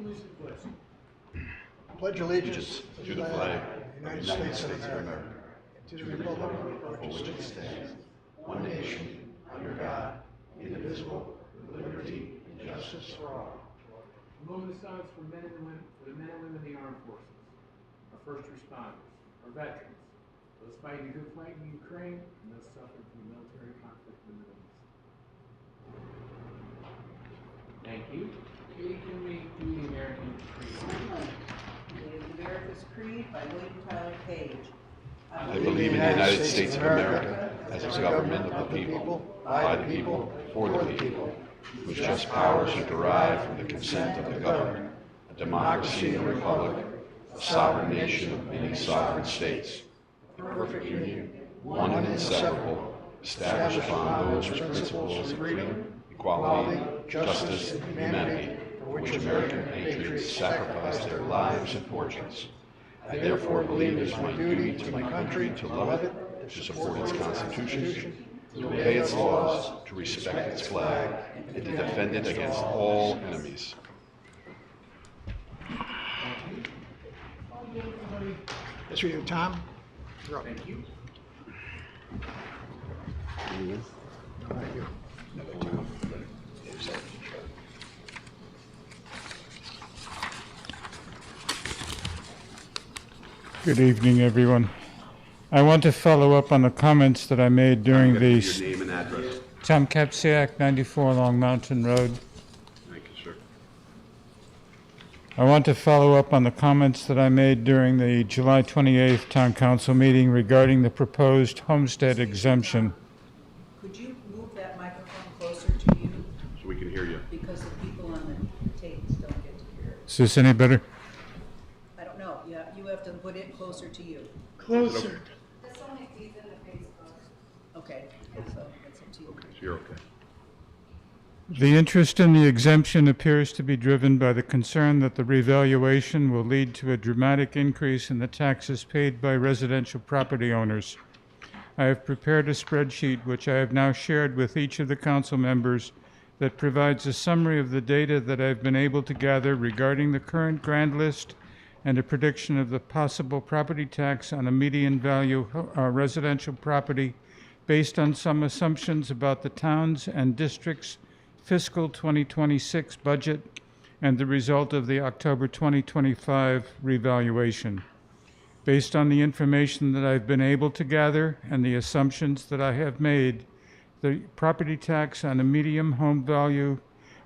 Please the pledge. Pledge allegiance to the flag of the United States of America, and to the republic for which it stands, one nation, under God, indivisible, with liberty and justice for all. A moment of silence for men and women, for the men and women of the armed forces, our first responders, our veterans, those fighting a good fight in Ukraine, and those suffering from the military conflict in the Middle East. Thank you. Katie, can we do the American Creed? The America's Creed by William Tyler Page. I believe in the United States of America as a government of the people, by the people, for the people, whose just powers are derived from the consent of the governed, a democracy and republic, a sovereign nation of many sovereign states, a perfect union, one and inseparable, established upon those principles of freedom, equality, justice, and humanity, for which American patriots sacrificed their lives and fortunes. I therefore believe it is my duty to my country to love it, to support its constitution, to obey its laws, to respect its flag, and to defend it against all enemies. Yes, we do. Tom? You're up. Thank you. Thank you. Good evening, everyone. I want to follow up on the comments that I made during Your the name and address. Tom Kapsiak, 94 Long Mountain Road. Thank you, sir. I want to follow up on the comments that I made during the July 28th Town Council meeting regarding the proposed homestead exemption. Could you move that microphone closer to you? So we can hear you. Because the people on the tapes don't get to hear it. Is this any better? I don't know. Yeah, you have to put it closer to you. Closer. This only feeds into Facebook. Okay, so that's up to you. So you're okay. The interest in the exemption appears to be driven by the concern that the revaluation will lead to a dramatic increase in the taxes paid by residential property owners. I have prepared a spreadsheet which I have now shared with each of the council members that provides a summary of the data that I've been able to gather regarding the current grand list and a prediction of the possible property tax on a median value residential property based on some assumptions about the town's and district's fiscal 2026 budget and the result of the October 2025 revaluation. Based on the information that I've been able to gather and the assumptions that I have made, the property tax on a median home value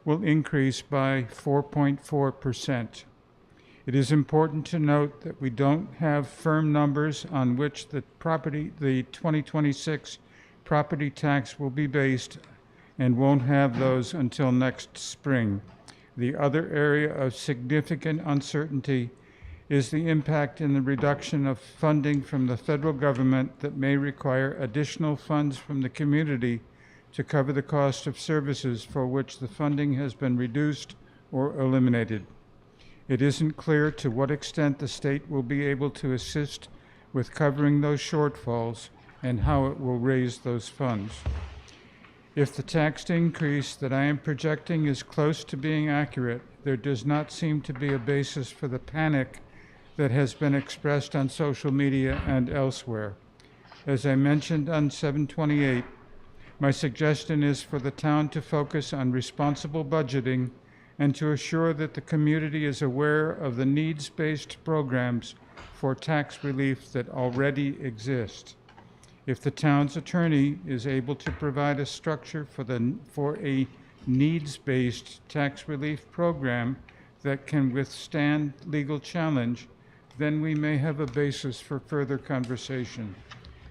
will increase by 4.4%. It is important to note that we don't have firm numbers on which the 2026 property tax will be based and won't have those until next spring. The other area of significant uncertainty is the impact in the reduction of funding from the federal government that may require additional funds from the community to cover the cost of services for which the funding has been reduced or eliminated. It isn't clear to what extent the state will be able to assist with covering those shortfalls and how it will raise those funds. If the tax increase that I am projecting is close to being accurate, there does not seem to be a basis for the panic that has been expressed on social media and elsewhere. As I mentioned on 7/28, my suggestion is for the town to focus on responsible budgeting and to assure that the community is aware of the needs-based programs for tax relief that already exist. If the town's attorney is able to provide a structure for a needs-based tax relief program that can withstand legal challenge, then we may have a basis for further conversation.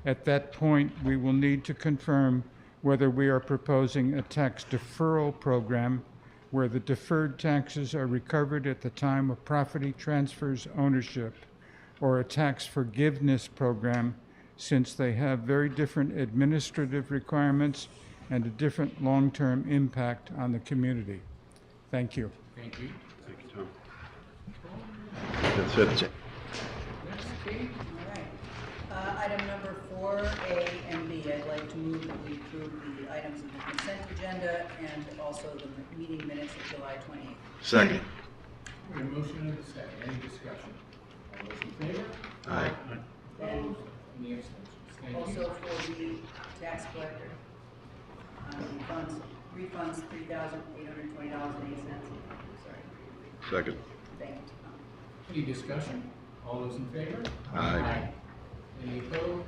At that point, we will need to confirm whether we are proposing a tax deferral program where the deferred taxes are recovered at the time a property transfers ownership, or a tax forgiveness program, since they have very different administrative requirements and a different long-term impact on the community. Thank you. Thank you. Thank you, Tom. That's it. Next, Katie. All right. Item number 4A and B, I'd like to move that we approve the items of the consent agenda and also the meeting minutes of July 28th. Second. We have a motion and a second. Any discussion? All those in favor? Aye. And Any abstentions? Thank you. also for the tax collector, refunds $3,820.08. Sorry. Second. Thank you. Any discussion? All those in favor? Aye. Any opposed?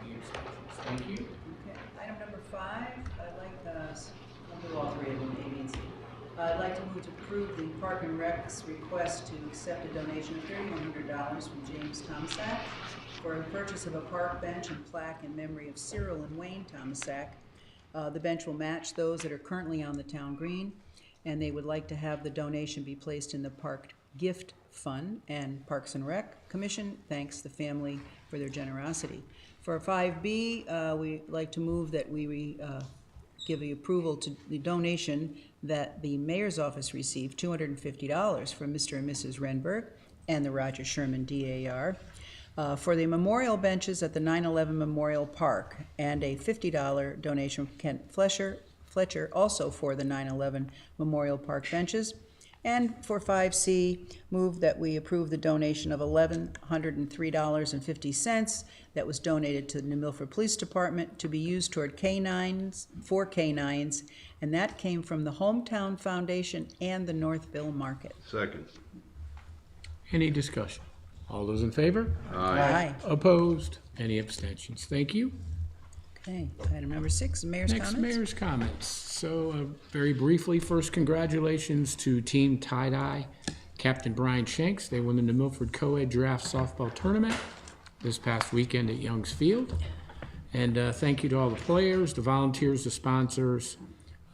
Any abstentions? Thank you. Okay, item number 5, I'd like, I'll do all 3 of them, A, B, and C. I'd like to move to approve the Park and Rec's request to accept a donation of $3,100 from James Tomasak for the purchase of a park bench and plaque in memory of Cyril and Wayne Tomasak. The bench will match those that are currently on the town green, and they would like to have the donation be placed in the park gift fund, and Parks and Rec Commission thanks the family for their generosity. For 5B, we'd like to move that we give the approval to the donation that the mayor's office received, $250 from Mr. and Mrs. Renberg and the Roger Sherman DAR for the memorial benches at the 9/11 Memorial Park, and a $50 donation from Kent Fletcher also for the 9/11 Memorial Park benches. And for 5C, move that we approve the donation of $1,103.50 that was donated to the New Milford Police Department to be used toward canines, and that came from the Hometown Foundation and the Northville Market. Second. Any discussion? All those in favor? Aye. Opposed? Any abstentions? Thank you. Okay, item number 6, mayor's Next, comments. mayor's comments. So, very briefly, first, congratulations to Team Tie-Dye, Captain Brian Shanks. They won the New Milford Co-Ed Draft Softball Tournament this past weekend at Youngs Field. And thank you to all the players, the volunteers, the sponsors,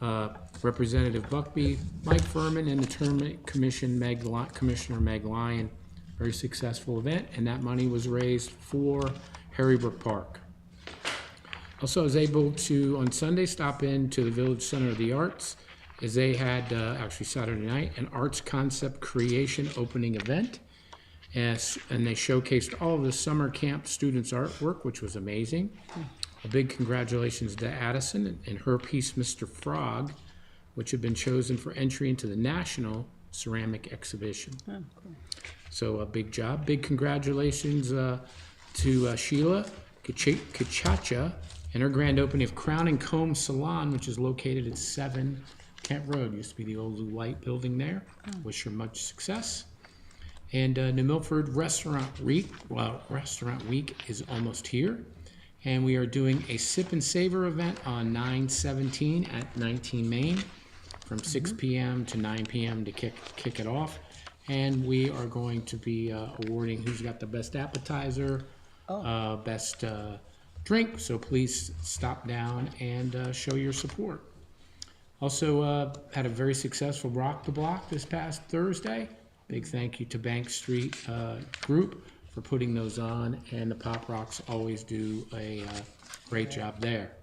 Representative Buckby, Mike Furman, and the Tournament Commissioner Meg Lyon. Very successful event, and that money was raised for Harrybrook Park. Also, I was able to, on Sunday, stop in to the Village Center of the Arts, as they had, actually Saturday night, an arts concept creation opening event. And they showcased all of the summer camp students' artwork, which was amazing. A big congratulations to Addison and her piece, Mr. Frog, which had been chosen for entry into the National Ceramic Exhibition. Oh, cool. So a big job. Big congratulations to Sheila Kachacha and her grand opening of Crown and Comb Salon, which is located at 7 Kent Road. Used to be the old Lou Light building there. Wish her much success. And New Milford Restaurant Week is almost here. And we are doing a Sip and Savor event on 9/17 at 19 Main from 6 p.m. to 9 p.m. to kick it off. And we are going to be awarding who's got the best appetizer, best drink. So please stop down and show your support. Also had a very successful Rock the Block this past Thursday. Big thank you to Bank Street Group for putting those on, and the Pop Rocks always do a great job there.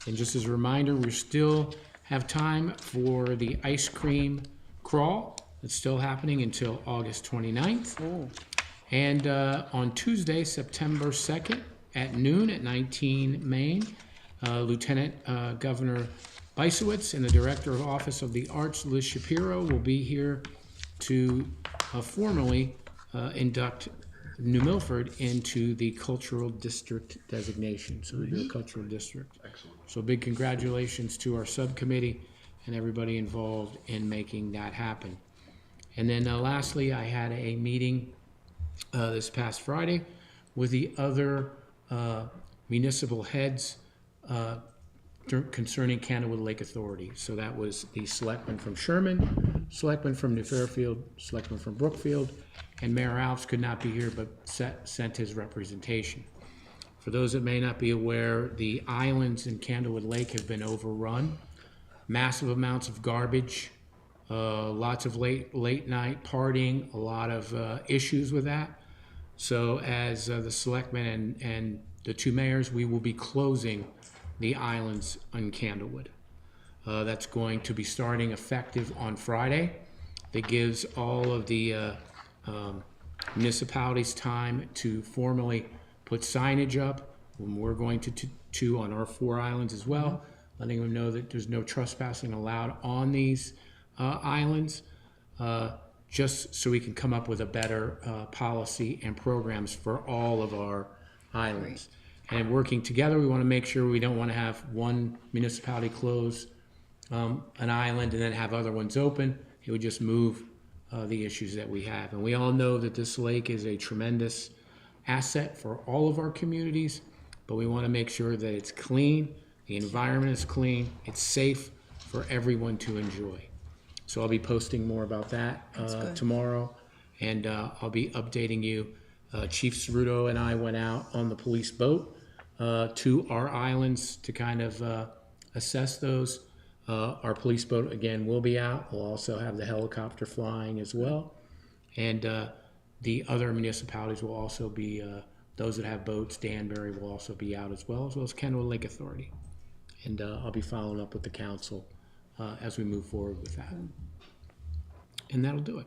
And just as a reminder, we still have time for the ice cream crawl. It's still happening until August 29th. Oh. And on Tuesday, September 2nd at noon at 19 Main, Lieutenant Governor Bisowitz and the Director of Office of the Arts, Liz Shapiro, will be here to formally induct New Milford into the cultural district designation. So we'll be a cultural district. Excellent. So big congratulations to our subcommittee and everybody involved in making that happen. And then lastly, I had a meeting this past Friday with the other municipal heads concerning Candlewood Lake Authority. So that was the selectman from Sherman, selectman from New Fairfield, selectman from Brookfield, and Mayor Alves could not be here but sent his representation. For those that may not be aware, the islands in Candlewood Lake have been overrun. Massive amounts of garbage, lots of late night partying, a lot of issues with that. So as the selectmen and the two mayors, we will be closing the islands on Candlewood. That's going to be starting effective on Friday. That gives all of the municipalities time to formally put signage up. And we're going to on our 4 islands as well, letting them know that there's no trespassing allowed on these islands. just so we can come up with a better policy and programs for all of our islands. And working together, we want to make sure we don't want to have one municipality close an island and then have other ones open. It would just move the issues that we have. And we all know that this lake is a tremendous asset for all of our communities, but we want to make sure that it's clean, the environment is clean, it's safe for everyone to enjoy. So I'll be posting more about that tomorrow, and I'll be updating you. Chief Ceruto and I went out on the police boat to our islands to kind of assess those. Our police boat, again, will be out. We'll also have the helicopter flying as well. And the other municipalities will also be, those that have boats, Danbury will also be out as well as Kennewick Lake Authority. And I'll be following up with the council as we move forward with that. And that'll do it.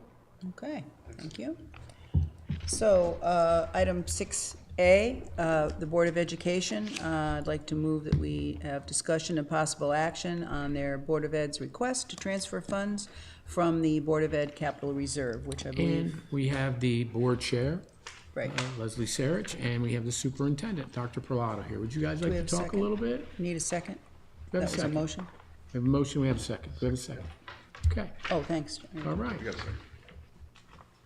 Okay, thank you. So, item 6A, the Board of Education, I'd like to move that we have discussion and possible action on their Board of Ed's request to transfer funds from the Board of Ed Capital Reserve, which I believe, And we have the board chair, right. Leslie Sarich, and we have the superintendent, Dr. Perlato here. Would you guys we like to have a talk a second? little bit? Need a second? We That have a was a second. motion? We have a motion, we have a second. We have a second. Okay, Oh, thanks. all right.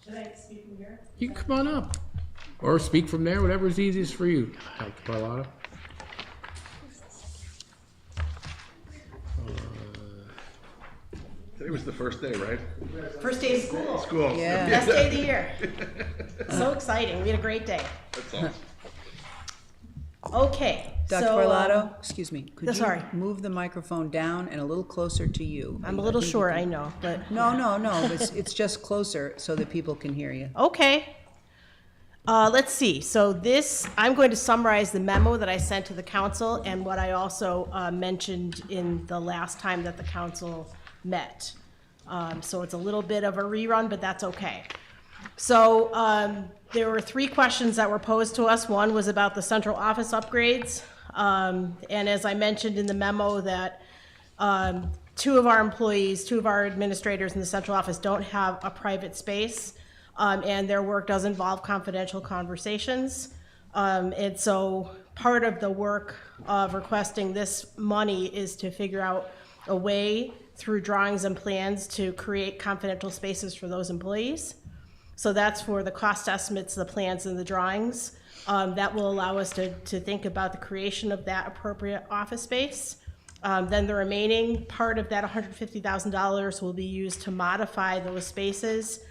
Should I speak from here? You can come on up. Or speak from there, whatever is easiest for you, Dr. Perlato. Today was the first day, right? First day of school. School. Yeah. Best day of the year. So exciting. We had a great day. That's awesome. Okay. Dr. so, Parlato, excuse me, could you sorry. move the microphone down and a little closer to you? I'm a little I think you short, can- I know, but No, it's just closer so that people can hear you. okay. Let's see. So this, I'm going to summarize the memo that I sent to the council and what I also mentioned in the last time that the council met. So it's a little bit of a rerun, but that's okay. So there were 3 questions that were posed to us. One was about the central office upgrades. And as I mentioned in the memo that 2 of our employees, 2 of our administrators in the central office don't have a private space. And their work does involve confidential conversations. And so part of the work of requesting this money is to figure out a way through drawings and plans to create confidential spaces for those employees. So that's for the cost estimates, the plans, and the drawings. That will allow us to think about the creation of that appropriate office space. Then the remaining part of that $150,000 will be used to modify those spaces.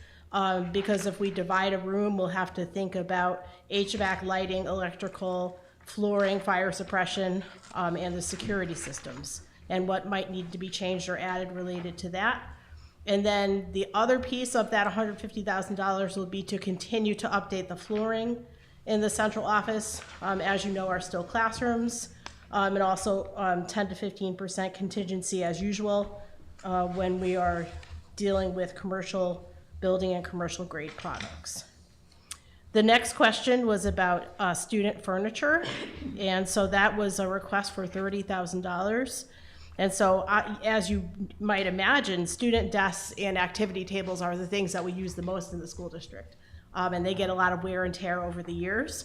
Because if we divide a room, we'll have to think about HVAC, lighting, electrical, flooring, fire suppression, and the security systems, and what might need to be changed or added related to that. And then the other piece of that $150,000 will be to continue to update the flooring in the central office, as you know, are still classrooms, and also 10 to 15% contingency as usual when we are dealing with commercial building and commercial grade products. The next question was about student furniture, and so that was a request for $30,000. And so as you might imagine, student desks and activity tables are the things that we use the most in the school district. And they get a lot of wear and tear over the years.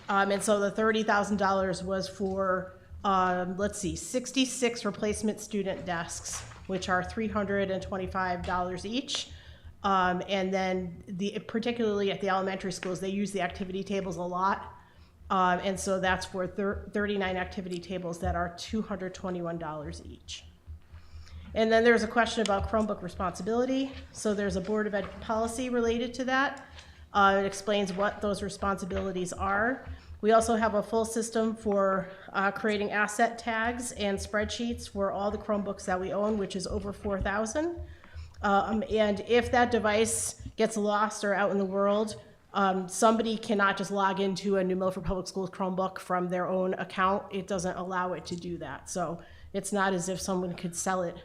And so the $30,000 was for, 66 replacement student desks, which are $325 each. And then particularly at the elementary schools, they use the activity tables a lot. And so that's for 39 activity tables that are $221 each. And then there's a question about Chromebook responsibility. So there's a Board of Ed policy related to that. It explains what those responsibilities are. We also have a full system for creating asset tags and spreadsheets for all the Chromebooks that we own, which is over 4,000. And if that device gets lost or out in the world, somebody cannot just log into a New Milford Public Schools Chromebook from their own account. It doesn't allow it to do that. So it's not as if someone could sell it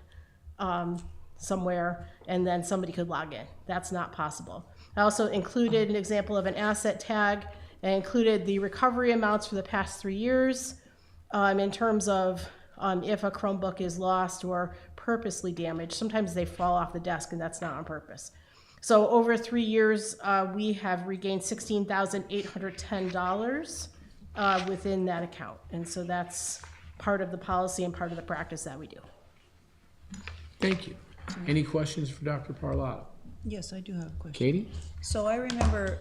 somewhere and then somebody could log in. That's not possible. I also included an example of an asset tag and included the recovery amounts for the past 3 years in terms of if a Chromebook is lost or purposely damaged. Sometimes they fall off the desk and that's not on purpose. So over 3 years, we have regained $16,810 within that account. And so that's part of the policy and part of the practice that we do. Thank you. Any questions for Dr. Parlato? Yes, I do have a question. Katie? So I remember,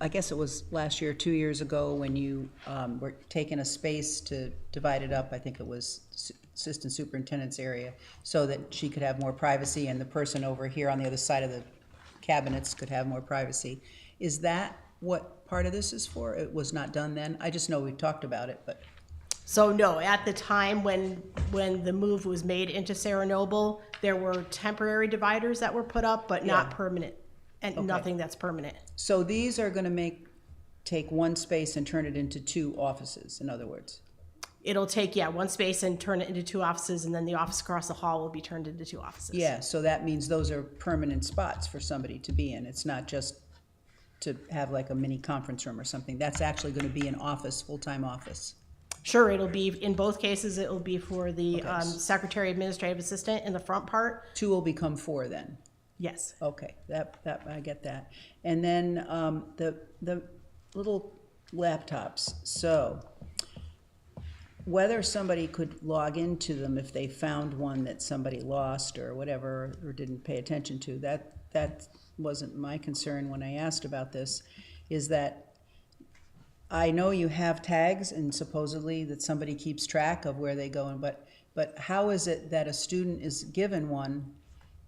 I guess it was last year, 2 years ago, when you were taking a space to divide it up, I think it was assistant superintendent's area, so that she could have more privacy and the person over here on the other side of the cabinets could have more privacy. Is that what part of this is for? It was not done then? I just know we talked about it, but, So no, at the time when the move was made into Sarah Noble, there were temporary dividers that were put up, but not Yeah. permanent, and Okay. nothing that's permanent. so these are gonna take one space and turn it into 2 offices, in other words? It'll take, one space and turn it into 2 offices, and then the office across the hall will be turned into 2 offices. Yeah, so that means those are permanent spots for somebody to be in. It's not just to have like a mini conference room or something. That's actually gonna be an office, full-time office. Sure, it'll be, in both cases, it will be for the Okay. secretary administrative assistant in the front part. 2 will become 4 then. Yes. Okay, that, I get that. And then, the little laptops, so whether somebody could log into them if they found one that somebody lost or whatever, or didn't pay attention to, that wasn't my concern when I asked about this, is that I know you have tags and supposedly that somebody keeps track of where they go, but how is it that a student is given one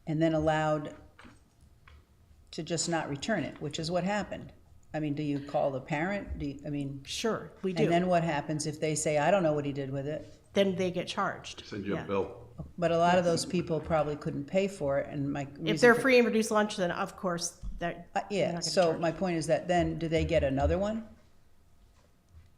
and then allowed to just not return it, which is what happened? I mean, do you call the parent? Sure, we do. And then what happens if they say, I don't know what he did with it? Then they get charged. Send you a Yeah. bill. But a lot of those people probably couldn't pay for it, and my If reason they're for- free and reduced lunch, then of course, they're they're not Yeah, gonna so charge. my point is that then, do they get another one?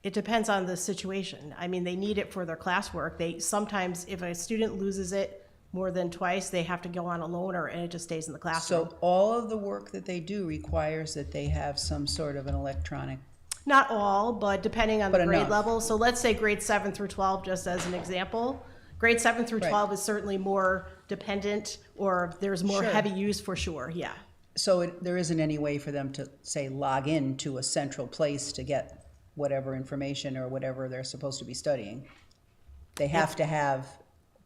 It depends on the situation. I mean, they need it for their classwork. They, sometimes, if a student loses it more than twice, they have to go on a loaner, and it just stays in the classroom. So all of the work that they do requires that they have some sort of an electronic, Not all, but depending on the But grade enough. level. So let's say grade 7 through 12, just as an example. Grade 7 through Right. 12 is certainly more dependent, or there's more Sure. heavy use for sure, yeah. so there isn't any way for them to, say, log in to a central place to get whatever information or whatever they're supposed to be studying. They have to have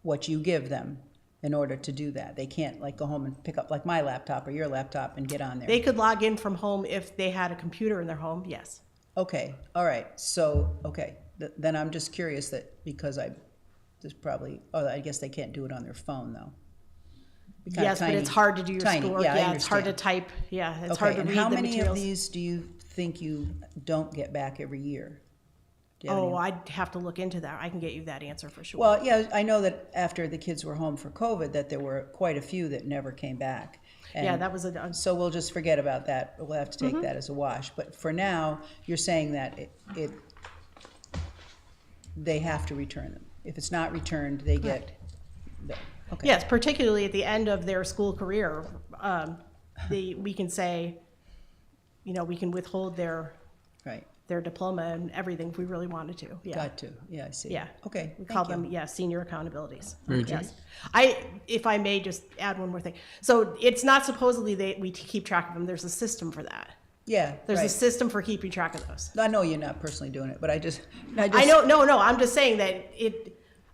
what you give them in order to do that. They can't like go home and pick up like my laptop or your laptop and get on there. They could log in from home if they had a computer in their home, yes. Okay, all right, so, okay, then I'm just curious that, because there's probably, I guess they can't do it on their phone, though. Be kinda Yes, but it's tiny- hard to do your tiny, schoolwork, yeah, I yeah, it's hard to understand. type, yeah, it's Okay, hard to and read how the many of materials. these do you think you don't get back every year? Do you have any- Oh, I'd have to look into that. I can get you that answer for sure. Well, yeah, I know that after the kids were home for COVID, that there were quite a few that never came back. Yeah, And that was a, so we'll just forget about that. We'll have to Mm-hmm. take that as a wash. But for now, you're saying that they have to return them. If it's not returned, they get, okay. yes, particularly at the end of their school career, we can say, we can withhold their Right, diploma and everything if we really wanted to, yeah. got to, yeah, I see. Yeah. Okay, We call thank them, you. senior accountabilities. Mary Jane? Yes. If I may just add one more thing. So it's not supposedly we keep track of them. There's a system for that. Yeah, There's a right. system for keeping track of those. I know you're not personally doing it, but I I know, no, I'm just saying that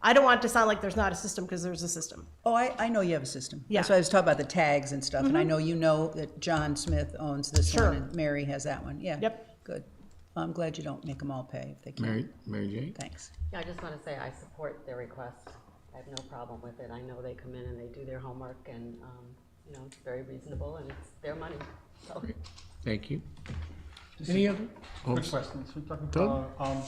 I don't want it to sound like there's not a system, because there's a system. Oh, I know you have a system. Yeah. That's why I was talking about the tags and stuff, and I know you know that John Smith owns this Sure. one and Mary has that one, yeah. Yep. Good. I'm glad you don't make them all pay if they Mary, can. Mary Jane? Thanks. Yeah, I just want to say I support their request. I have no problem with it. I know they come in and they do their homework, and, it's very reasonable, and it's their money, so. Great. Thank you. Any other? Quick question. So Dr. Doug? Paula,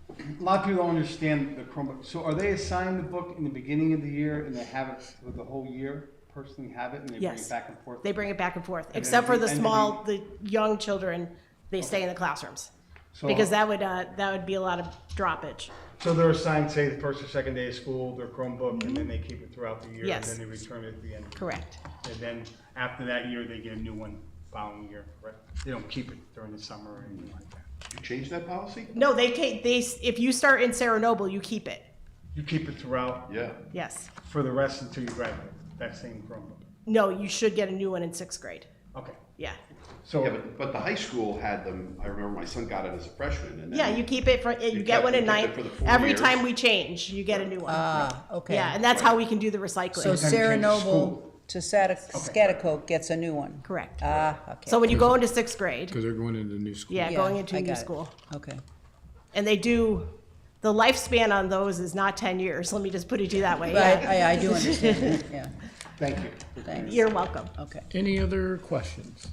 a lot of people don't understand the Chromebook. So are they assigned the book in the beginning of the year and they have it for the whole year, personally have it, and they bring Yes. it back and forth? They bring it back and forth, And except then for the- the and the young children, they stay in the classrooms. So- Because that would be a lot of droppage. So they're assigned, say, the first or second day of school, their Chromebook, and then they keep it throughout the year, and Yes. then they return it at the end. of the Correct. year. And then after that year, they get a new one following year, correct? They don't keep it during the summer or anything like that. You change that policy? No, if you start in Sarah Noble, you keep it. You keep it throughout Yeah. Yes. for the rest until you graduate, that same Chromebook. No, you should get a new one in 6th grade. Okay. Yeah. So. Yeah, but the high school had them, I remember my son got it as a freshman and then. Yeah, you keep it for, you You get kept- one in you kept it ninth. for the 4 Every years. time we change, you get a new one. Ah, okay. Yeah, and that's how we can do the recycling. So Sarah change Noble school. to Scotticoke gets a new one? Correct. Ah, okay. So when you go into sixth grade, Because they're going into new school. yeah, Yeah, going into I a new got it. school. Okay. And they do, the lifespan on those is not 10 years. Let me just put it to you that way. But Yeah. I do understand that, yeah, Thank you. thanks. You're welcome. Okay. Any other questions?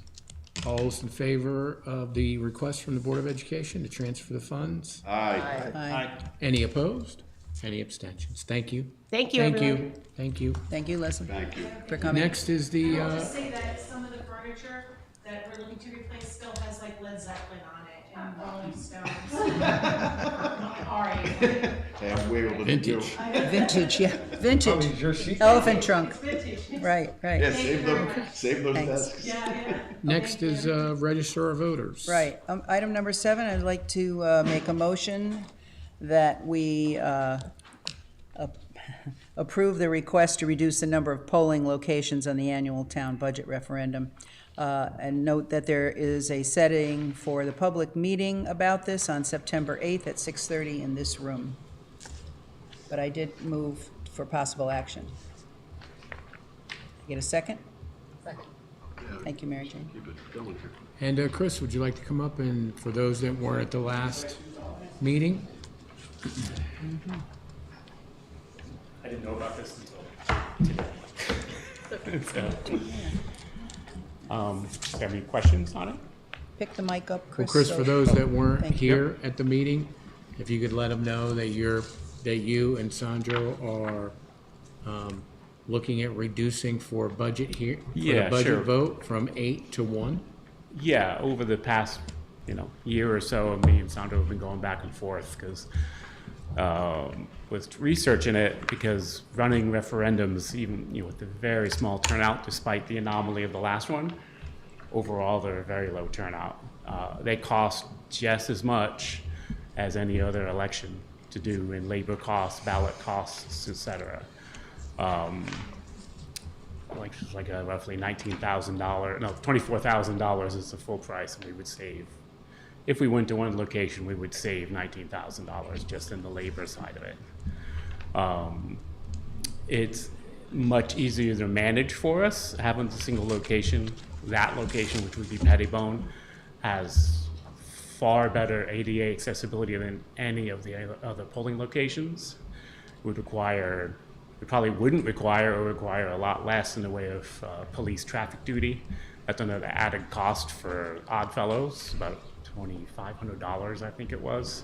All those in favor of the request from the Board of Education to transfer the funds? Aye. Aye. Any opposed? Any abstentions? Thank you. Thank you, Thank everyone. you. Thank you. Thank you, Leslie, Thank you. for coming. Next is the, I'll just say that some of the furniture that we're looking to replace still has like Led Zeppelin on it and Rolling Stones. All right. Hey, I'm way older than you. vintage. Vintage, yeah, Oh, vintage. is your seat? Elephant trunk, Vintage. right, Yeah, right, save those Thanks. desks. Yeah. Next is register of voters. right. Item number 7, I'd like to make a motion that we approve the request to reduce the number of polling locations on the annual town budget referendum. And note that there is a setting for the public meeting about this on September 8th at 6:30 in this room. But I did move for possible action. Get a second? Second. Thank you, Mary Jane. Keep it going here. And Chris, would you like to come up and, for those that weren't at the last meeting? I didn't know about this until today. So, have any questions on it? Pick the mic up, Well, Chris. Chris, so- for those that weren't Thank you. here at the meeting, if you could let them know that you and Sandro are looking at reducing for budget here, for the Yeah, budget sure. vote from 8 to 1. Yeah, over the past, year or so, me and Sandra have been going back and forth because with researching it, because running referendums, even with a very small turnout, despite the anomaly of the last one, overall they're a very low turnout. They cost just as much as any other election to do in labor costs, ballot costs, etc. Like roughly $19,000, no, $24,000 is the full price, and we would save. If we went to one location, we would save $19,000 just in the labor side of it. It's much easier to manage for us, having a single location. That location, which would be Pettibone, has far better ADA accessibility than any of the other polling locations. It probably wouldn't require or require a lot less in the way of police traffic duty. That's another added cost for Oddfellows, about $2,500, I think it was,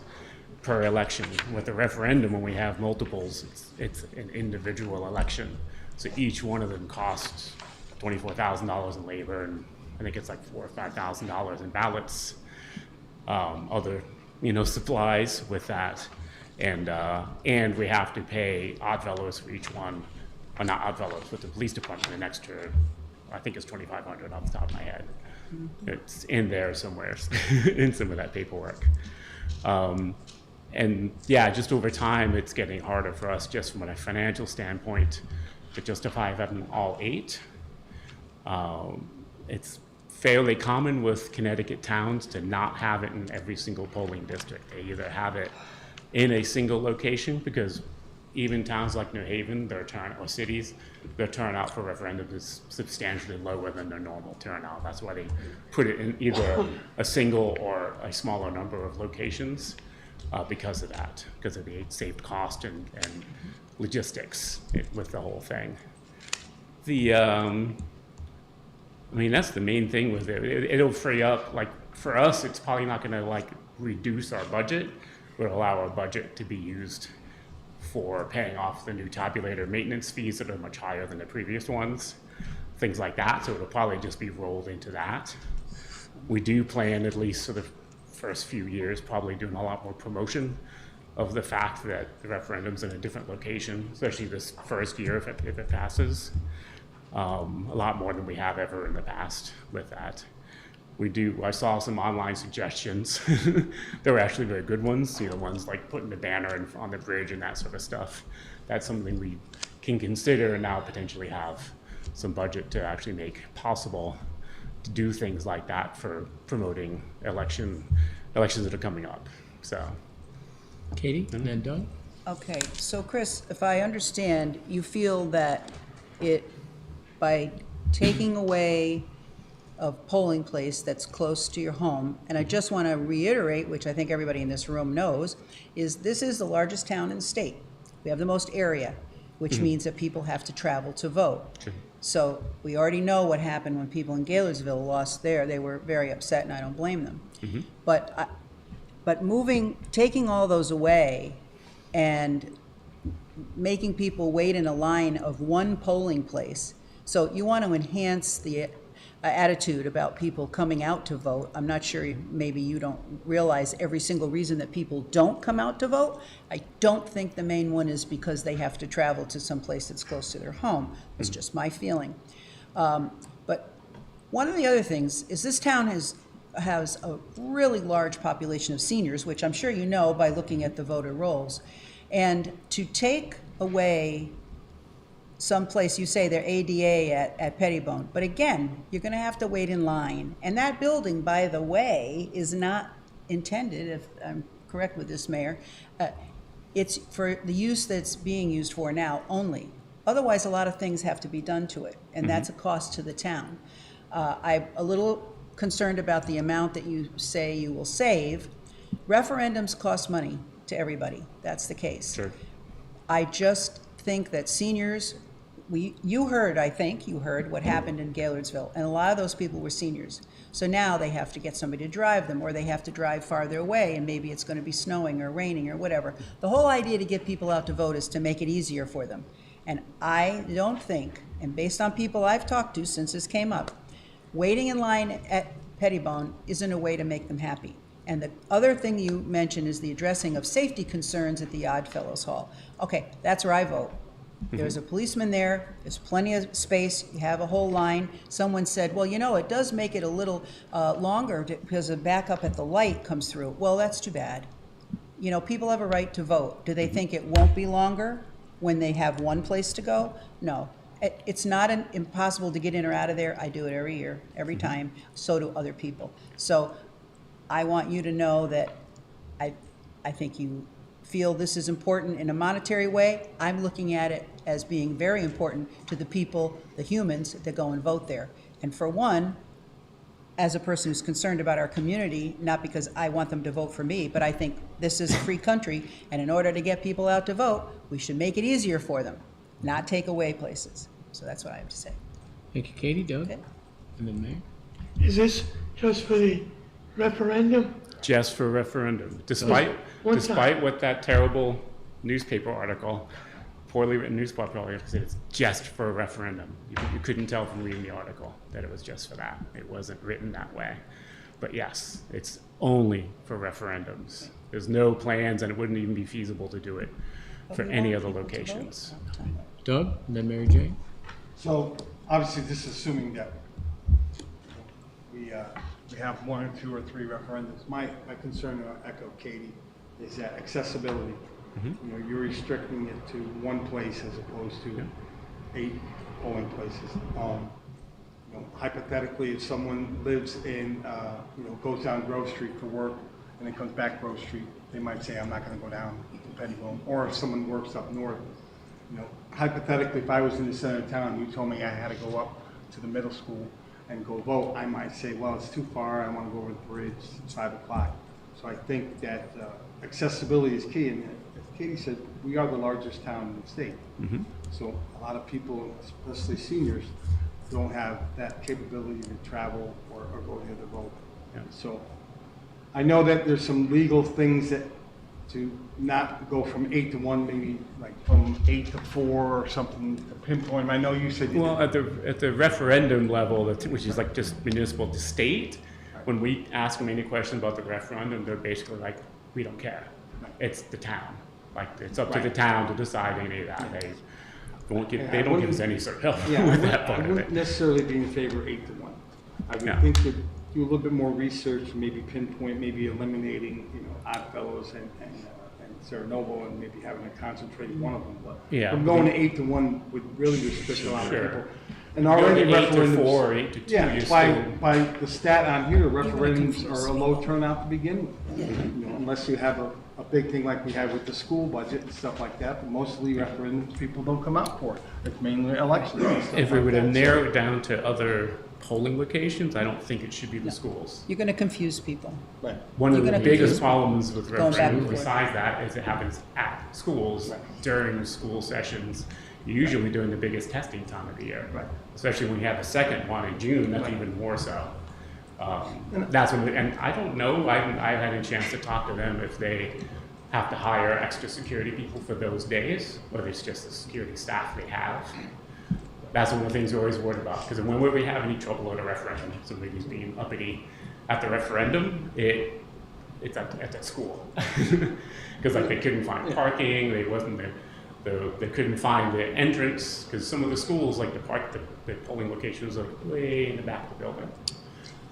per election. With a referendum, when we have multiples, it's an individual election. So each one of them costs $24,000 in labor, and I think it's like $4,000 or $5,000 in ballots, other, supplies with that. And we have to pay Oddfellows for each one, or not Oddfellows, but the police department an extra, I think it's $2,500 off the top of my head. It's in there somewhere, in some of that paperwork. And yeah, just over time, it's getting harder for us just from a financial standpoint to justify having all 8. It's fairly common with Connecticut towns to not have it in every single polling district. They either have it in a single location, because even towns like New Haven, or cities, their turnout for referendums is substantially lower than their normal turnout. That's why they put it in either a single or a smaller number of locations, because of that, because of the saved cost and logistics with the whole thing. That's the main thing with it. It'll free up, for us, it's probably not gonna reduce our budget, but allow our budget to be used for paying off the new tabulator maintenance fees that are much higher than the previous ones, things like that. So it'll probably just be rolled into that. We do plan, at least for the first few years, probably doing a lot more promotion of the fact that the referendum's in a different location, especially this first year if it passes. A lot more than we have ever in the past with that. I saw some online suggestions. They were actually very good ones, ones like putting the banner on the bridge and that sort of stuff. That's something we can consider and now potentially have some budget to actually make possible. to do things like that for promoting elections that are coming up. So, Katie, and then Doug? Okay, so Chris, if I understand, you feel that by taking away a polling place that's close to your home, and I just want to reiterate, which I think everybody in this room knows, is this is the largest town in the state. We have the most area, which means that people have to travel to vote. Sure. So we already know what happened when people in Gaylorsville lost there. They were very upset, and I don't blame them. But taking all those away and making people wait in a line of one polling place. So you want to enhance the attitude about people coming out to vote. I'm not sure, maybe you don't realize every single reason that people don't come out to vote. I don't think the main one is because they have to travel to some place that's close to their home. It's just my feeling. But one of the other things is this town has a really large population of seniors, which I'm sure you know by looking at the voter rolls. And to take away someplace, you say they're ADA at Pettibone, but again, you're gonna have to wait in line. And that building, by the way, is not intended, if I'm correct with this, Mayor, it's for the use that's being used for now only. Otherwise, a lot of things have to be done to it, and that's a cost to the town. I'm a little concerned about the amount that you say you will save. Referendums cost money to everybody, that's the case. Sure. I just think that seniors, you heard what happened in Gaylordsville, and a lot of those people were seniors. So now they have to get somebody to drive them, or they have to drive farther away, and maybe it's gonna be snowing or raining or whatever. The whole idea to get people out to vote is to make it easier for them. And I don't think, and based on people I've talked to since this came up, waiting in line at Pettibone isn't a way to make them happy. And the other thing you mentioned is the addressing of safety concerns at the Oddfellows Hall. Okay, that's where I vote. There's a policeman there, there's plenty of space, you have a whole line. Someone said, well, you know, it does make it a little longer because a backup at the light comes through. Well, that's too bad. You know, people have a right to vote. Do they think it won't be longer when they have one place to go? No. It's not impossible to get in or out of there. I do it every year, every time. So do other people. So I want you to know that I think you feel this is important in a monetary way. I'm looking at it as being very important to the people, the humans that go and vote there. And for one, as a person who's concerned about our community, not because I want them to vote for me, but I think this is a free country, and in order to get people out to vote, we should make it easier for them, not take away places. So that's what I have to say. Thank you, Katie. Doug? Okay. And then Mayor? Is this just for the referendum? Just for referendum, despite what that terrible newspaper article, poorly written newspaper article said, it's just for a referendum. You couldn't tell from reading the article that it was just for that. It wasn't written that way. But yes, it's only for referendums. There's no plans, and it wouldn't even be feasible to do it for any other locations. Doug, and then Mary Jane? So obviously this is assuming that we have 1 or 2 or 3 referendums. My concern, to echo Katie, is that accessibility. You know, you're restricting it to one place as opposed to 8 polling places. You know, hypothetically, if someone lives in, you know, goes down Grove Street for work and then comes back Grove Street, they might say, I'm not going to go down to Pettibone. Or if someone works up north, you know, hypothetically, if I was in the center of town, you told me I had to go up to the middle school and go vote, I might say, well, it's too far, I want to go over the bridge, it's 5 o'clock. So I think that accessibility is key, and as Katie said, we are the largest town in the state. So a lot of people, especially seniors, don't have that capability to travel or go to the vote. So I know that there's some legal things that to not go from 8 to 1, maybe like from 8 to 4 or something to pinpoint. I know you said. Well, at the referendum level, which is like just municipal to state, when we ask them any question about the referendum, they're basically like, we don't care. It's the town. Like, it's up to the town to decide any of that. They don't give us any sort of help with that part of it. I wouldn't necessarily be in favor of 8 to 1. I would think that do a little bit more research, maybe pinpoint, maybe eliminating, you know, Oddfellows and Sarah Noble, and maybe having to concentrate one of them. But from going to 8 to 1 would really restrict a lot of people. And You go already to 8 to referendums. 4 or 8 to 2, Yeah, you're by, still. by the stat on here, referendums confuse are a me. low turnout to begin with. You know, unless you have a big thing like we have with the school budget and stuff like that, but mostly referendums, people don't come out for it. It's mainly elections and stuff If we like were to that. narrow it down to other polling locations, I don't think it should be the schools. You're gonna confuse people. Right. One of You're the gonna biggest confuse problems with Going back and referendums forth. besides that is it happens at schools during school sessions, usually during the biggest testing time of the year. Right. Especially when you have a second one in June, that's even more so. That's when, and I don't know, I haven't had a chance to talk to them if they have to hire extra security people for those days, or it's just the security staff they have. That's one of the things we're always worried about, because when we have any trouble at a referendum, somebody's being uppity at the referendum, it's at the school. Because like they couldn't find parking, they couldn't find the entrance, because some of the schools, like the polling locations are way in the back of the building.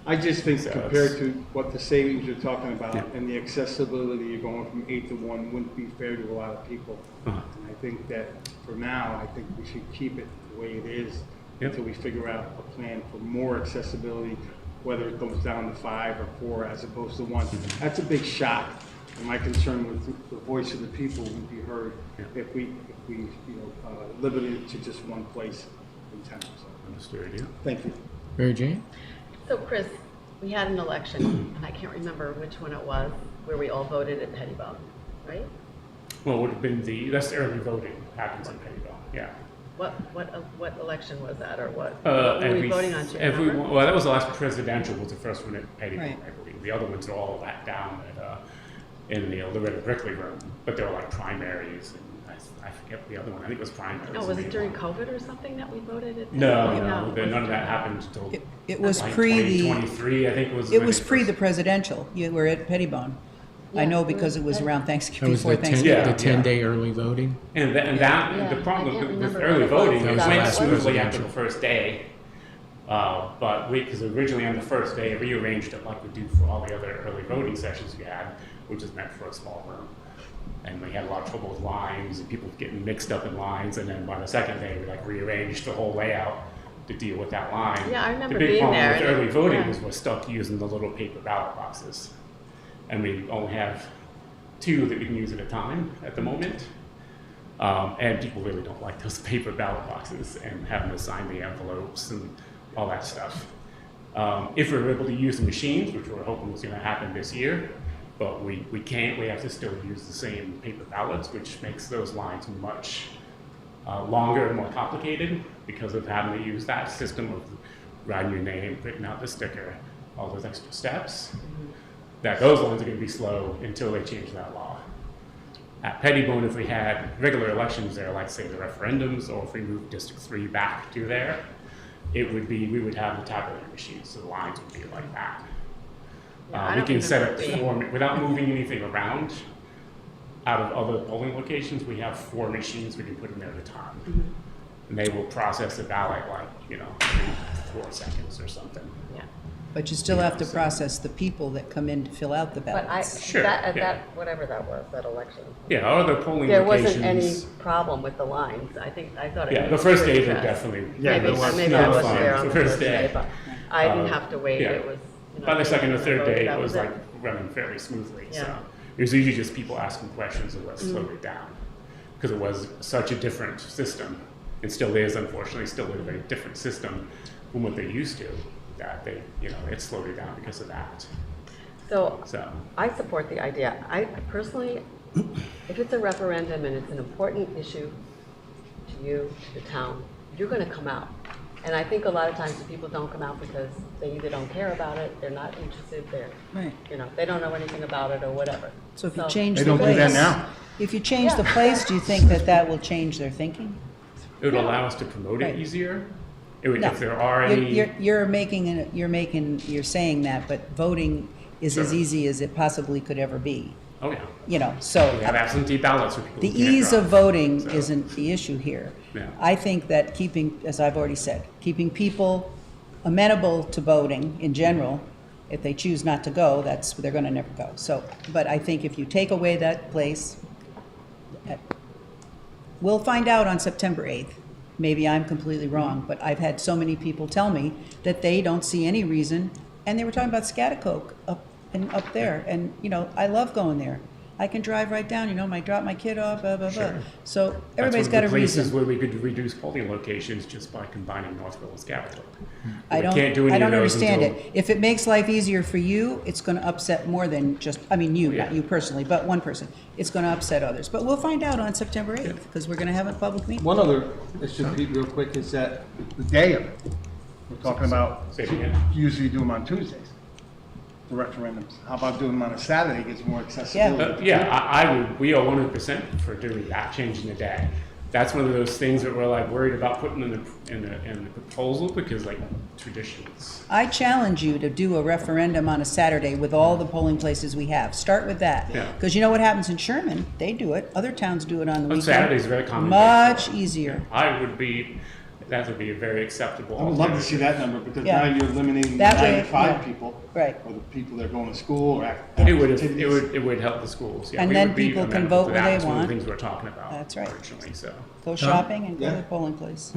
I just think So compared it's- to what the savings you're talking about Yeah. and the accessibility, you're going from 8 to 1 wouldn't be fair to a lot of people. Uh-huh. And I think that for now, I think we should keep it the way it is Yep. until we figure out a plan for more accessibility, whether it goes down to 5 or 4 as opposed to 1. Mm-hmm. That's a big shot. And my concern with the voice of the people would be heard Yeah. if we limited it to just one place in town. So, Understood, yeah. thank you. Mary Jane? So Chris, we had an election, and I can't remember which one it was, where we all voted at Pettibone, right? Well, it would have been that's early voting happens in Pettibone, yeah. What election was that, or what? Uh, What were we voting on, do you remember? Well, that was the last presidential, was the first one at Pettibone, Right. I believe. The other ones are all back down in the Loretta Brickley room, but they were like primaries, and I forget the other one, I think it was primaries. Oh, was it during COVID or something that we voted at? No, Pettibone? no, it none of wasn't. that happened until It was like pre the, 2023, I think was. it when was pre the first- presidential. You were at Pettibone. I Yeah, know we because were it was at- around That Thanksgiving, was before the Thanksgiving. Yeah. 10-day early voting? And that, Yeah, the I problem can't with remember early what it was. voting, That it was went last smoothly after presidential. the first day. But because originally on the first day, it rearranged it like we do for all the other early voting sessions we had, which is meant for a small room. And we had a lot of trouble with lines and people getting mixed up in lines. And then by the second day, we like rearranged the whole layout to deal with that line. Yeah, I remember The big being problem there, with and it- early voting yeah. was we're stuck using the little paper ballot boxes. And we only have 2 that we can use at a time at the moment. And people really don't like those paper ballot boxes and having to sign the envelopes and all that stuff. If we were able to use the machines, which we're hoping was going to happen this year, but we can't, we have to still use the same paper ballots, which makes those lines much longer and more complicated because of having to use that system of writing your name, printing out the sticker, all those extra steps. That those lines are going to be slow until they change that law. At Pettibone, if we had regular elections there, like say the referendums, or if we moved District 3 back to there, we would have the tabulator machines, so the lines would be like that. Yeah, I We don't can set up remember it being- without moving anything around. Out of other polling locations, we have 4 machines we can put in there at a time. Mm-hmm. And they will process the ballot like, every 4 seconds or something. Yeah. But you still have to process the people that come in to fill out the But ballots. Sure, that, yeah. whatever that was, that election. Yeah, other polling There locations. wasn't any problem with the lines. I thought it. Yeah, the was first days were addressed. definitely. Yeah, Maybe, there was maybe I not wasn't fun there on the the first day, but I didn't Uh, have to wait. yeah. It was. By the second or third day, that it was it. like running fairly smoothly, so. Yeah. It was usually just people asking questions and what slowed it down. Because it was such a different system. It still is, unfortunately, still a very different system from what they're used to, that it slowed it down because of that, So so. I support the idea. I personally, if it's a referendum and it's an important issue to you, to the town, you're gonna come out. And I think a lot of times the people don't come out because they either don't care about it, they're not interested, Right. they don't know anything about it or whatever. So if you change They the don't do that place, now. if you change the place, do you think that will change their thinking? It would allow us to promote it Right. easier. It would, No. if there are You're, any, you're saying that, but voting is as Sure. easy as it possibly could ever be. oh yeah, So we have absentee ballots for people the who can't ease of drive, voting so. isn't the issue here. Yeah. I think that keeping, as I've already said, keeping people amenable to voting in general, if they choose not to go, they're gonna never go. So, but I think if you take away that place, we'll find out on September 8th maybe I'm completely wrong, but I've had so many people tell me that they don't see any reason, and they were talking about Scotticoke up there, and, you know, I love going there. I can drive right down, you know, I drop my kid off, blah, blah, blah. So everybody's got a That's one of the places reason. where we could reduce polling locations just by combining Northville and Scottsdale. I We can't do any I of don't those understand until- it. If it makes life easier for you, it's gonna upset more than just, I mean, you, not Yeah. you personally, but one person. It's gonna upset others. But we'll find out on September 8th, because we're gonna have a public meeting. One other issue, Pete, real quick, is that the day of it, we're talking about, Say it again. usually do them on Tuesdays, the referendums. How about doing them on a Saturday, gives more accessibility? Yeah, I would, we are 100% for doing that, changing the day. That's one of those things that we're like worried about putting in the proposal because like traditions. I challenge you to do a referendum on a Saturday with all the polling places we have. Start with that. Yeah. Because you know what happens in Sherman? They do it. Other towns do it on the On weekend. Saturdays, very common. Much easier. That would be a very acceptable. I would love to see that number, because Yeah. now you're eliminating That way, 95 yeah. people. Right. Or the people that are going to school or It would help the schools. Yeah, And we then would be people can amenable vote to where that. they It's one of want. the things we're talking about. That's right. Originally, so. Go shopping and go to Yeah. the polling place.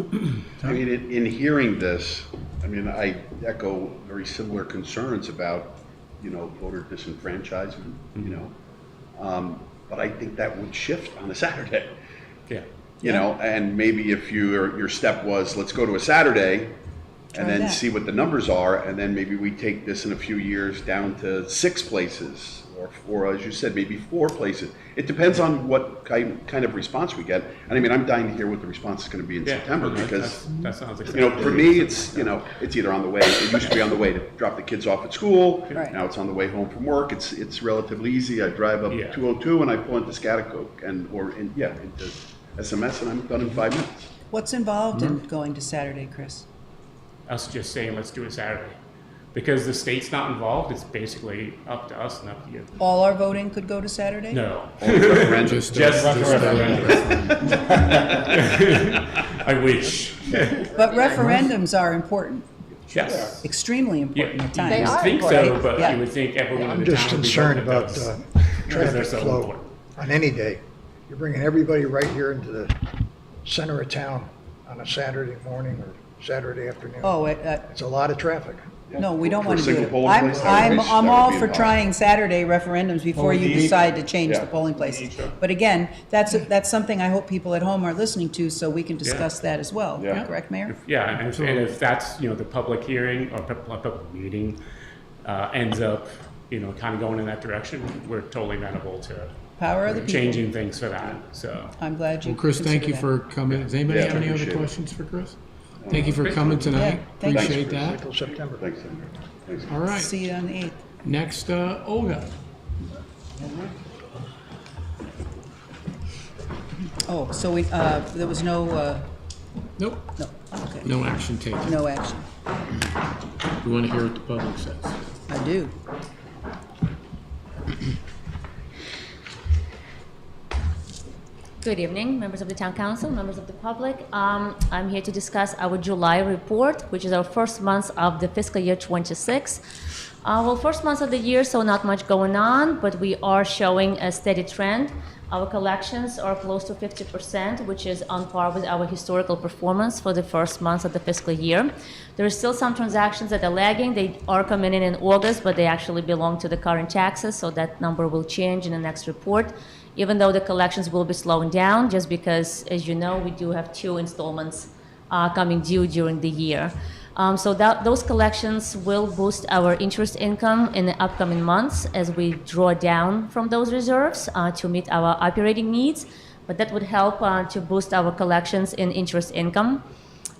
I mean, in hearing this, I mean, I echo very similar concerns about, you know, voter disenfranchisement, you know. But I think that would shift on a Saturday, Yeah. you know, and maybe if your step was, let's go to a Saturday and Try then that. see what the numbers are, and then maybe we take this in a few years down to 6 places, or as you said, maybe 4 places. It depends on what kind of response we get. And I mean, I'm dying to hear what the response is gonna be in Yeah, September, no, because that sounds you know, acceptable. for me, it's, you know, it's either on the way, it used to be on the way to drop the kids off at school. Right. Now it's on the way home from work. It's relatively easy. I drive up Yeah. 202 and I pull into Scotticoke into SMS, and I'm done in 5 minutes. What's involved in going to Saturday, Chris? Us just saying, let's do it Saturday. Because the state's not involved, it's basically up to us and up to you. All our voting could go to Saturday? No. Referendum. Just, Just just I wish. But referendums are important, Yes. extremely important at times. They You would are think so, important. but Yeah. you would think everyone in I'm the just town would be concerned voting about those, the because they're traffic so flow important. on any day. You're bringing everybody right here into the center of town on a Saturday morning or Saturday afternoon. Oh, It's a lot of traffic. no, we don't For a want to do single it. polling I'm, place, that would be- I'm that all would be for involved. trying Saturday referendums before you decide to change the Yeah. polling places. But again, that's something I hope people at home are listening to, so we can discuss that as well. Yeah. Correct, Mayor? Yeah, and if that's, you know, the public hearing or public meeting ends up, you know, kind of going in that direction, we're totally amenable to Power of the people. changing things for that, so. I'm glad you Well, Chris, thank consider you that. for coming. Does anybody Yeah, have any other appreciate it. questions for Chris? Thank you for coming tonight. thank you. Appreciate that. Until September. Thanks, Andrew. Thanks. All right. See you on the 8th. Next, Olga. Oh, so we, there was no, Nope, no, okay, no action taken. no action. We want to hear what the public says. I do. Good evening, members of the Town Council, members of the public. I'm here to discuss our July report, which is our first month of the fiscal year 26. Well, first month of the year, so not much going on, but we are showing a steady trend. Our collections are close to 50%, which is on par with our historical performance for the first month of the fiscal year. There are still some transactions that are lagging. They are coming in August, but they actually belong to the current taxes, so that number will change in the next report, even though the collections will be slowing down, just because, as you know, we do have 2 installments coming due during the year. So those collections will boost our interest income in the upcoming months as we draw down from those reserves to meet our operating needs, but that would help to boost our collections in interest income.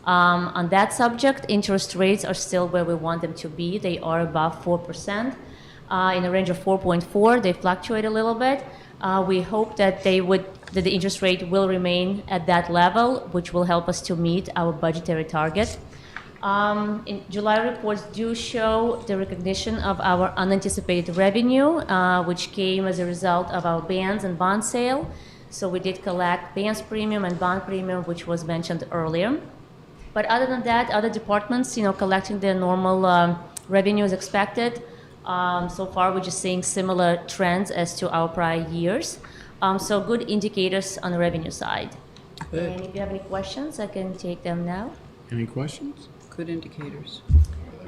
On that subject, interest rates are still where we want them to be. They are above 4%, in a range of 4.4. They fluctuate a little bit. We hope that that the interest rate will remain at that level, which will help us to meet our budgetary target. In July reports do show the recognition of our unanticipated revenue, which came as a result of our bonds and bond sale. So we did collect bonds premium and bond premium, which was mentioned earlier. But other than that, other departments, collecting their normal revenue as expected. So far, we're just seeing similar trends as to our prior years. So good indicators on the revenue side. And if you have any questions, I can take them now. Any questions? Good indicators.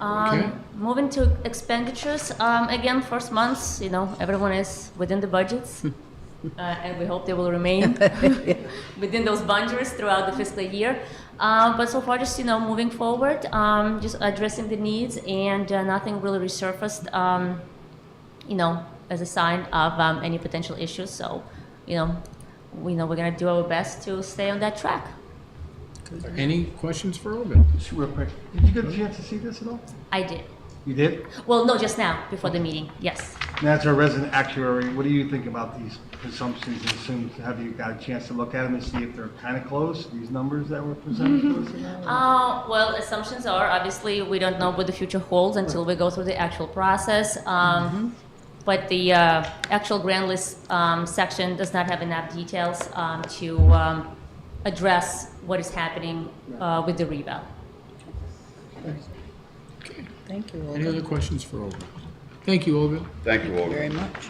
Okay. Moving to expenditures, again, first months, everyone is within the budgets. And we hope they will remain within those boundaries throughout the fiscal year. But so far, just, moving forward, just addressing the needs, and nothing really resurfaced, as a sign of any potential issues. So, we're going to do our best to stay on that track. Any questions for Olga? Just real quick, did you get a chance to see this at all? I did. You did? Well, no, just now, before the meeting, yes. And as our resident actuary, what do you think about these assumptions and assumes? Have you got a chance to look at them and see if they're kind of close, these numbers that were presented to us? Well, assumptions are, obviously, we don't know what the future holds until we go through the actual process. But the actual grant list section does not have enough details to address what is happening with the reval. Thank you, Any Olga, other questions for Olga? Thank you, Olga. Thank you, Olga. very much.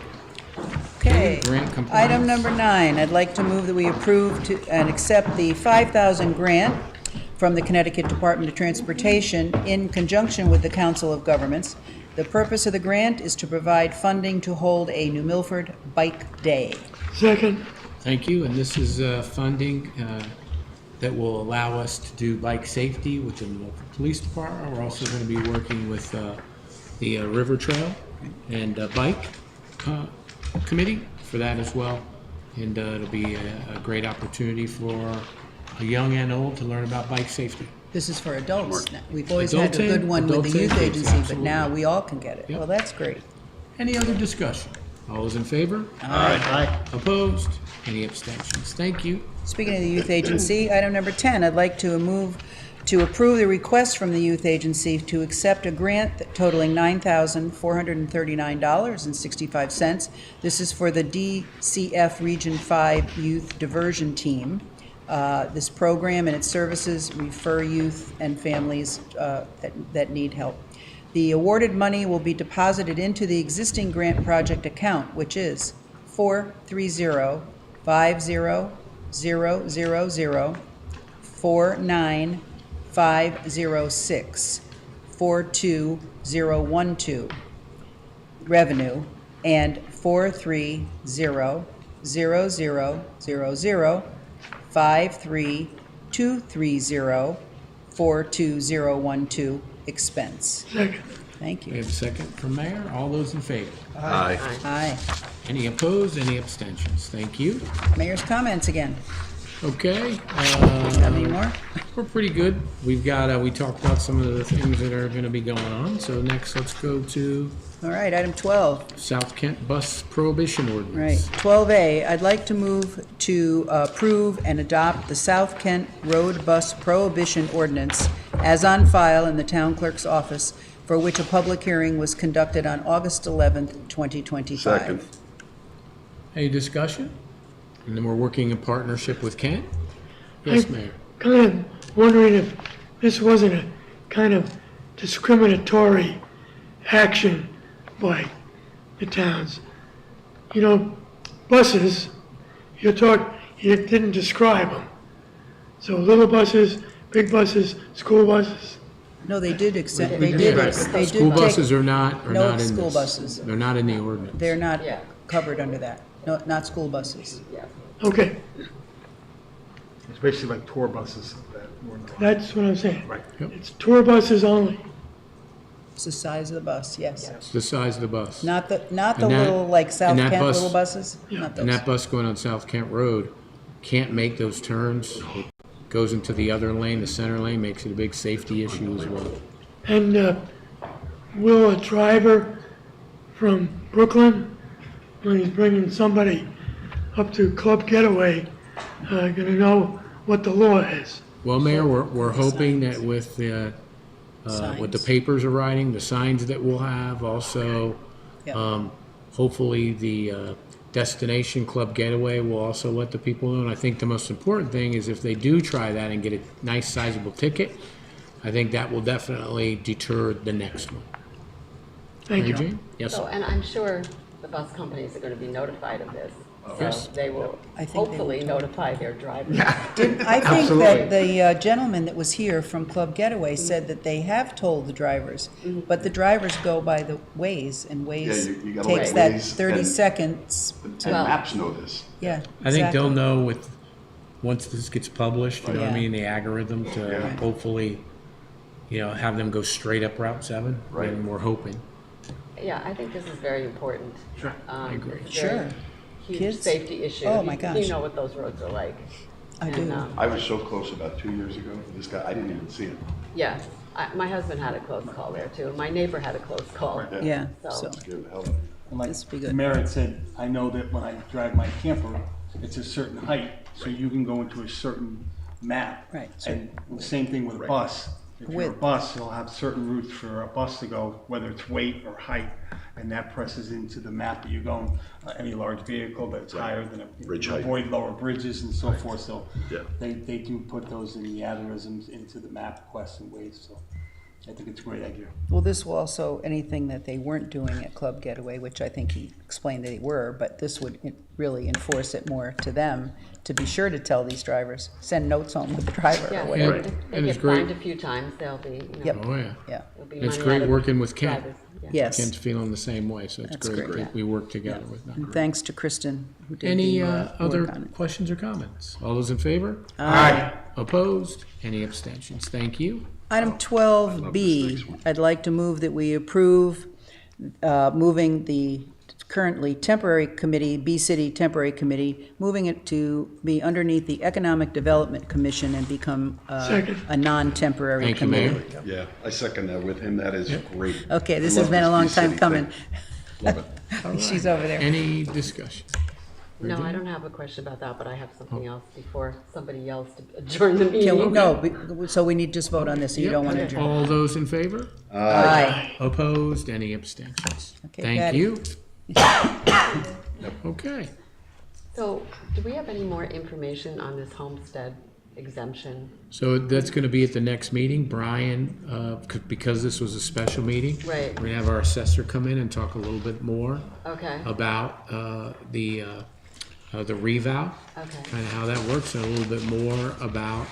Okay, Grant compliance. item number 9, I'd like to move that we approve and accept the $5,000 grant from the Connecticut Department of Transportation in conjunction with the Council of Governments. The purpose of the grant is to provide funding to hold a New Milford Bike Day. Second. Thank you, and this is funding that will allow us to do bike safety within the local police department. We're also going to be working with the River Trail and Bike Committee for that as well. And it'll be a great opportunity for young and old to learn about bike safety. This is for adults. We've always had a Adulting, good one with the adulting, youth agency, but absolutely. now we all can get it. Yep. Well, that's great. Any other discussion? All those in favor? Aye. Opposed? Any abstentions? Thank you. Speaking of the youth agency, item number 10, I'd like to move to approve the request from the youth agency to accept a grant totaling $9,439.65. This is for the DCF Region 5 Youth Diversion Team. This program and its services refer youth and families that need help. The awarded money will be deposited into the existing grant project account, which is 430-500-49506-42012 revenue and 430-000-53230-42012 expense. Second. Thank We you. have a second from Mayor. All those in favor? Aye. Aye. Any opposed? Any abstentions? Thank you. Mayor's comments again. Okay. Have any more? We're pretty good. We've got, we talked about some of the things that are gonna be going on. So next, let's go to All right, item 12. South Kent Bus Prohibition Right, Ordinance. 12A, I'd like to move to approve and adopt the South Kent Road Bus Prohibition Ordinance as on file in the town clerk's office, for which a public hearing was conducted on August 11th, 2025. Second. Any discussion? And then we're working in partnership with Kent? Yes, Mayor. Kind of wondering if this wasn't a kind of discriminatory action by the towns. You know, buses, you didn't describe them. So little buses, big buses, school buses. No, they did accept, We they did, did, right. they School did buses take, are not in no this. school buses. They're not in the ordinance. They're not Yeah. covered under that. No, not school buses. Okay, It's basically like tour buses that were not. that's what I'm saying. Right. Yep. It's tour buses only. It's the size of the bus, yes. It's the size of the bus. Not the And that- little, like, South and that Kent bus- little buses? Not And those. that bus going on South Kent Road can't make those turns. It goes into the other lane, the center lane, makes it a big safety issue as well. And will a driver from Brooklyn, when he's bringing somebody up to Club Getaway, gonna know what the law is? Well, Mayor, we're hoping that with the Signs. papers are writing, the signs that we'll have, also, Yep. hopefully the Destination Club Getaway will also let the people know. And I think the most important thing is if they do try that and get a nice sizable ticket, I think that will definitely deter the next one. Thank Mary you. Jane? Yes, So, sir. and I'm sure the bus companies are going to be notified of this, So they will I think they will hopefully too. notify their drivers. I think that the gentleman that was here from Club Getaway said that they have told the drivers, but the drivers go by the Waze, and Waze you gotta takes let that Waze 30 and- seconds. And maps know this. Yeah, I think they'll exactly. know once this gets published, you know what I Yeah. mean, the algorithm to Yeah. hopefully, have them go straight up Route 7. Right. And we're hoping. Yeah, I think this is very important. Sure, I agree. It's a very Sure. Huge Kids? safety issue. Oh, my You gosh. know what those roads are like. I And, do. I was so close about 2 years ago. This guy, I didn't even see him. Yeah, my husband had a close call there too. My neighbor had a close call. Yeah, So- so, Scared the hell out of me. And like This would be the good. mayor had said, I know that when I drive my camper, it's a certain height, so you can go into a certain map. Right, And the same thing with a bus. If you're a Width. bus, it'll have certain routes for a bus to go, whether it's weight or height, and that presses into the map that you're going. Any large vehicle that's higher than Bridge a, height. avoid lower bridges and so forth, so Yeah. they do put those in the algorithms into the map quest and ways, so I think it's a great idea. well, this will also, anything that they weren't doing at Club Getaway, which I think he explained that they were, but this would really enforce it more to them, to be sure to tell these drivers, send notes home with the driver Yeah, or if whatever. if they And it's get great. fined a few times, they'll be, Yep. Oh, yeah. Yeah, it'll be It's money great out of working with Ken. drivers. Yeah. yes. Ken's feeling the same way, so it's That's great. great, yeah. We work together with them. And thanks to Kristen, who did Any the other work on it. questions or comments? All those in favor? Aye. Opposed? Any abstentions? Thank you. Item 12B, I'd like to move that we approve moving the currently temporary committee, B-City Temporary Committee, moving it to be underneath the Economic Development Commission and become Second. a non-temporary Thank you, committee. Mayor. Yeah, I second that with him. That is great. Okay, this I has love been a this long B-City time coming. thing. Love it. She's over there. Any discussion? No, I don't have a question about that, but I have something else before somebody yells to adjourn the Can we, meeting. no, so we need to just vote on this, so you don't want to adjourn. All those in favor? Aye. Opposed? Any abstentions? Okay, Thank Patty. you. Okay. So, do we have any more information on this homestead exemption? So that's going to be at the next meeting. Brian, because this was a special meeting. Right. We're going to have our assessor come in and talk a little bit more Okay, about the revow. okay, Kind of how that works, and a little bit more about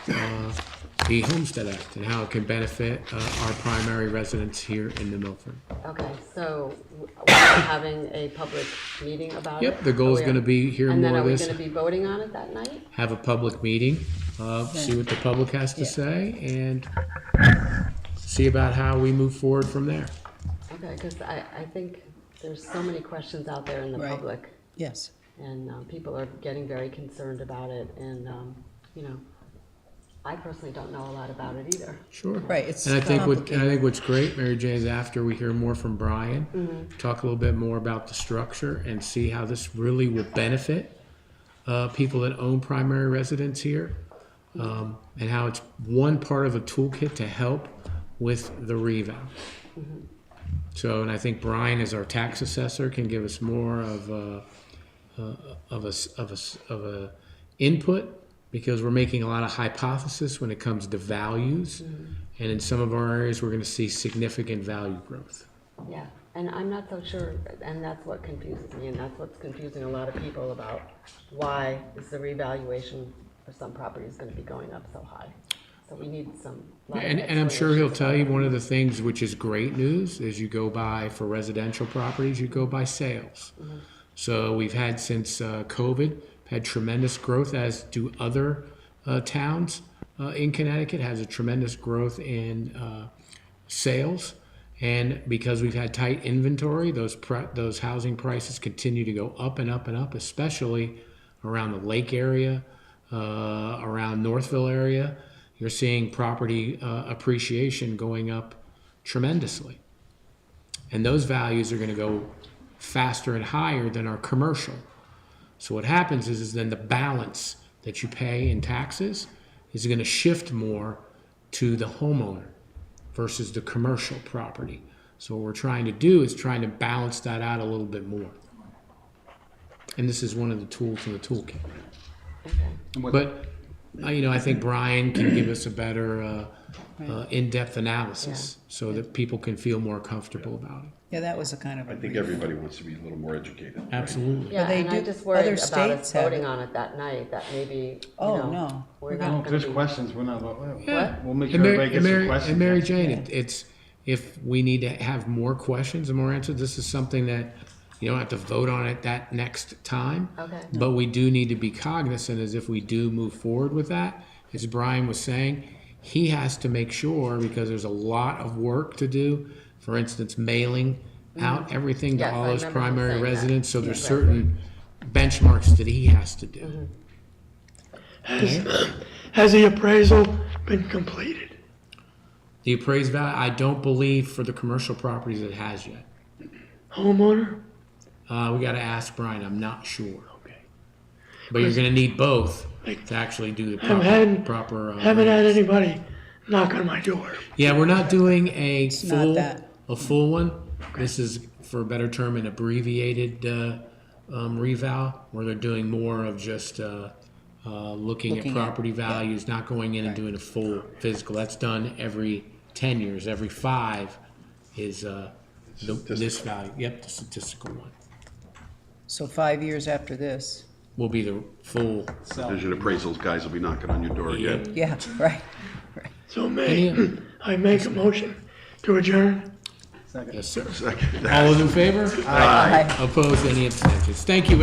the Homestead Act and how it can benefit our primary residents here in New Milford. okay. So, we're having a public meeting about it? Yep, the goal is Oh, going to yeah. be hear And more then are of we this, gonna be voting on it that night? have a public meeting, see what the public has to Yeah. say, and see about how we move forward from there. Okay, because I think there's so many questions out there in the Right. public, Yes. and people are getting very concerned about it, and, I personally don't know a lot about it either. Sure. Right, it's And I think complicated. what's great, Mary Jane, is after we hear more from Brian, Mm-hmm. talk a little bit more about the structure and see how this really will benefit people that own primary residence here, and how it's one part of a toolkit to help with the revow. Mm-hmm. So, and I think Brian, as our tax assessor, can give us more of a input, because we're making a lot of hypothesis when it comes to values, and in some of our areas, we're going to see significant value growth. Yeah, and I'm not so sure, and that's what confuses me, and that's what's confusing a lot of people about why is the revaluation for some properties gonna be going up so high? So we need some. lot of And I'm sure he'll explanations tell on you it. one of the things which is great news is you go by, for residential properties, you go by sales. So we've had since COVID, had tremendous growth, as do other towns in Connecticut, has a tremendous growth in sales. And because we've had tight inventory, those housing prices continue to go up and up and up, especially around the lake area, around Northville area. You're seeing property appreciation going up tremendously. And those values are going to go faster and higher than our commercial. So what happens is then the balance that you pay in taxes is going to shift more to the homeowner versus the commercial property. So what we're trying to do is trying to balance that out a little bit more. And this is one of the tools in the toolkit. Okay. But, I think Brian can give us a better in-depth analysis so that people can feel more comfortable about it. Yeah, that was a kind of a I think brief. everybody wants to be a little more educated. right? Absolutely. Yeah, they and I do- just worried other about states us have voting it. on it that night, that maybe, you Oh, know, no. we're We're not Well, gonna if there's be. questions, we're not, What? we'll make And sure Mary, everybody gets some questions. and Mary Jane, it's, if we need to have more questions and more answers, this is something that you don't have to vote on it that next time. Okay. But we do need to be cognizant as if we do move forward with that, as Brian was saying, he has to make sure, because there's a lot of work to do, for instance, mailing out everything to Yes, all I those remember him primary saying that. residents, so there's Yeah. certain benchmarks that he has to do. Has the appraisal been completed? The appraised value, I don't believe for the commercial properties it has yet. Homeowner? We gotta ask Brian, I'm not sure. Okay. But you're gonna need both to actually do the proper. Haven't had anybody knock on my door. Yeah, we're not doing a not full, that. a full one. This is, for a better term, an abbreviated, reval, where they're doing more of just, looking at Looking at- property values, not going in and doing a full physical. That's done every 10 years. Every 5 is, this value. Yep, the statistical one. So 5 years after this. Will be the full. Vision appraisals guys will be knocking on your door again. Yeah, right. So Any- I make a motion to adjourn? Yes, sir. Second. All those in favor? Aye. Opposed, any abstentions? Thank you.